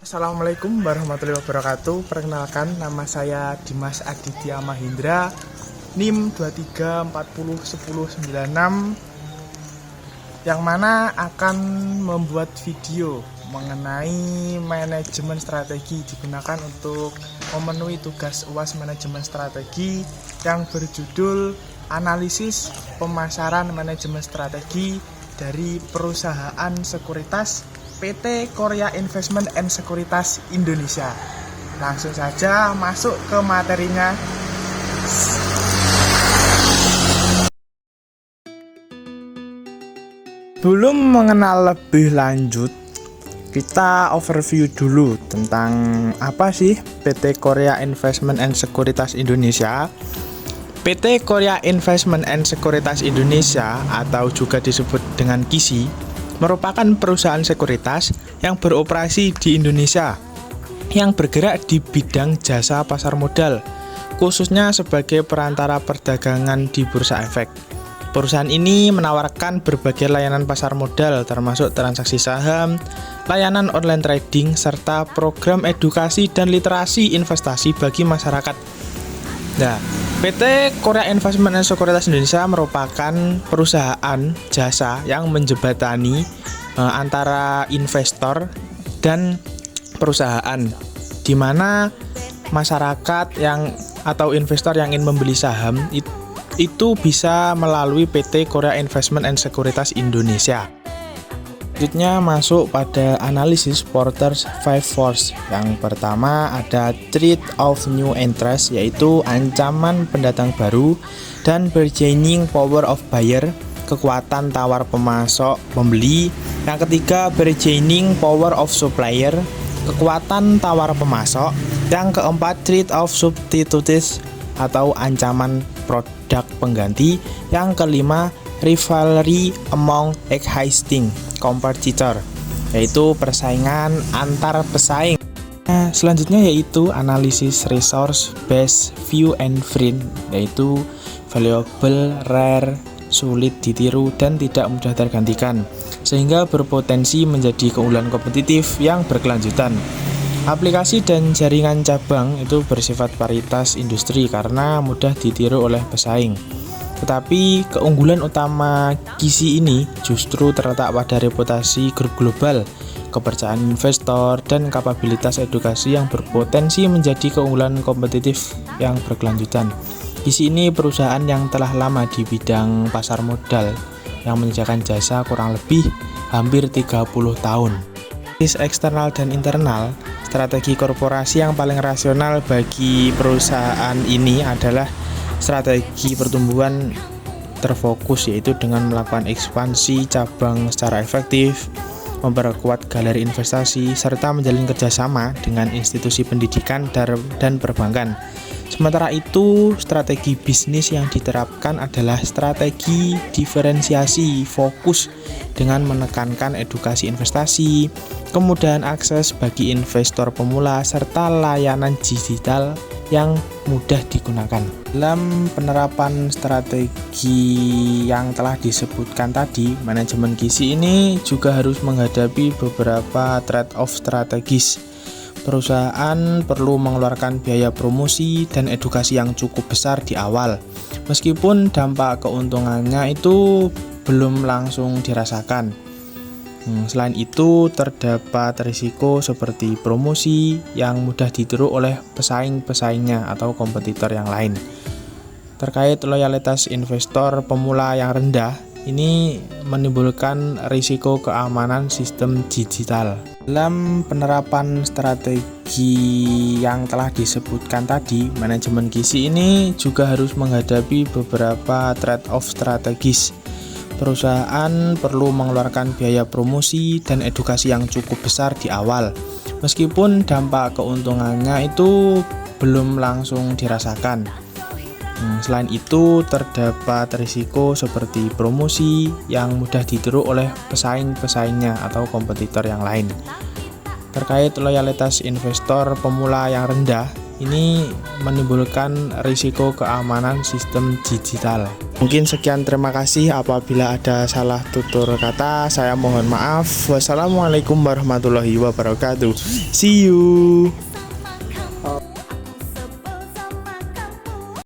Assalamualaikum warahmatullahi wabarakatuh. Perkenalkan, nama saya Dimas Aditya Mahindra, NIM 23401096, yang mana akan membuat video mengenai manajemen strategi digunakan untuk memenuhi tugas UAS manajemen strategi yang berjudul analisis pemasaran manajemen strategi dari perusahaan sekuritas PT Korea Investment and Sekuritas Indonesia. Langsung saja masuk ke materinya. Belum mengenal lebih lanjut, kita overview dulu tentang apa sih PT Korea Investment and Sekuritas Indonesia. PT Korea Investment and Sekuritas Indonesia atau juga disebut dengan KISI merupakan perusahaan sekuritas yang beroperasi di Indonesia yang bergerak di bidang jasa pasar modal, khususnya sebagai perantara perdagangan di Bursa Efek. Perusahaan ini menawarkan berbagai layanan pasar modal termasuk transaksi saham, layanan online trading, serta program edukasi dan literasi investasi bagi masyarakat. Nah, PT Korea Investment and Sekuritas Indonesia merupakan perusahaan jasa yang menjembatani antara investor dan perusahaan, di mana masyarakat atau investor yang ingin membeli saham itu bisa melalui PT Korea Investment and Sekuritas Indonesia. Selanjutnya masuk pada analisis Porter's Five Forces. Yang pertama ada threat of new interest, yaitu ancaman pendatang baru, dan bargaining power of buyer, kekuatan tawar pemasok pembeli. Yang ketiga bargaining power of supplier, kekuatan tawar pemasok. Yang keempat threat of substitutes atau ancaman produk pengganti. Yang kelima rivalry among existing competitor, yaitu persaingan antar pesaing. Nah, selanjutnya yaitu analisis resource based view and friend, yaitu valuable, rare, sulit ditiru, dan tidak mudah tergantikan, sehingga berpotensi menjadi keunggulan kompetitif yang berkelanjutan. Aplikasi dan jaringan cabang itu bersifat paritas industri karena mudah ditiru oleh pesaing. Tetapi keunggulan utama KISI ini justru terletak pada reputasi grup global, kepercayaan investor, dan kapabilitas edukasi yang berpotensi menjadi keunggulan kompetitif yang berkelanjutan. KISI ini perusahaan yang telah lama di bidang pasar modal yang menyediakan jasa kurang lebih hampir 30 tahun. Analisis eksternal dan internal, strategi korporasi yang paling rasional bagi perusahaan ini adalah strategi pertumbuhan terfokus, yaitu dengan melakukan ekspansi cabang secara efektif, memperkuat galeri investasi, serta menjalin kerjasama dengan institusi pendidikan dan perbankan. Sementara itu, strategi bisnis yang diterapkan adalah strategi diferensiasi fokus dengan menekankan edukasi investasi, kemudahan akses bagi investor pemula, serta layanan digital yang mudah digunakan. Dalam penerapan strategi yang telah disebutkan tadi, manajemen KISI ini juga harus menghadapi beberapa trade-off strategis. Perusahaan perlu mengeluarkan biaya promosi dan edukasi yang cukup besar di awal, meskipun dampak keuntungannya itu belum langsung dirasakan. Selain itu, terdapat risiko seperti promosi yang mudah ditiru oleh pesaing-pesaingnya atau kompetitor yang lain. Terkait loyalitas investor pemula yang rendah, ini menimbulkan risiko keamanan sistem digital. Dalam penerapan strategi yang telah disebutkan tadi, manajemen KISI ini juga harus menghadapi beberapa trade-off strategis. Perusahaan perlu mengeluarkan biaya promosi dan edukasi yang cukup besar di awal, meskipun dampak keuntungannya itu belum langsung dirasakan. Selain itu, terdapat risiko seperti promosi yang mudah ditiru oleh pesaing-pesaingnya atau kompetitor yang lain. Terkait loyalitas investor pemula yang rendah, ini menimbulkan risiko keamanan sistem digital. Mungkin sekian, terima kasih. Apabila ada salah tutur kata, saya mohon maaf. Wassalamualaikum warahmatullahi wabarakatuh. See you.